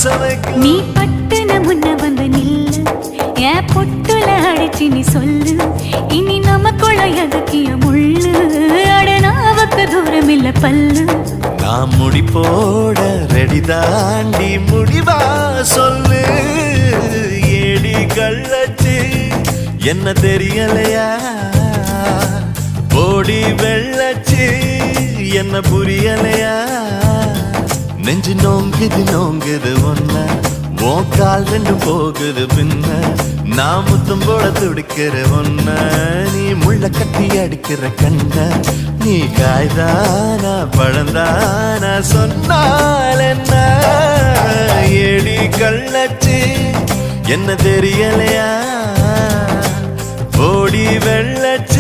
நீ பட்டுன முன்ன வந்து நில்லு ஏன் பொட்டுல அடிச்சு நீ சொல்லு இனி நமக்குள்ள எதுக்கிய முள்ளு அடனாவுக்கு தூரம் இல்ல பல்லு நான் முடி போட ரெடி தாண்டி முடிவா சொல்லு ஏடி கள்ளச்சு என்ன தெரியலையா போடி வெள்ளச்சு என்ன புரியலையா நெஞ்சு நோங்குது ஒன்ன உன் கால் ரெண்டு போகுது பின்ன நான் முத்தம் போட துடிக்கிற ஒன்ன நீ முள்ள கட்டி அடிக்கிற கண்ண நீ காய்தானா பழந்தானா சொன்னால் என்ன ஏடி கள்ளச்சு என்ன தெரியலையா ஓடி வெள்ளச்சு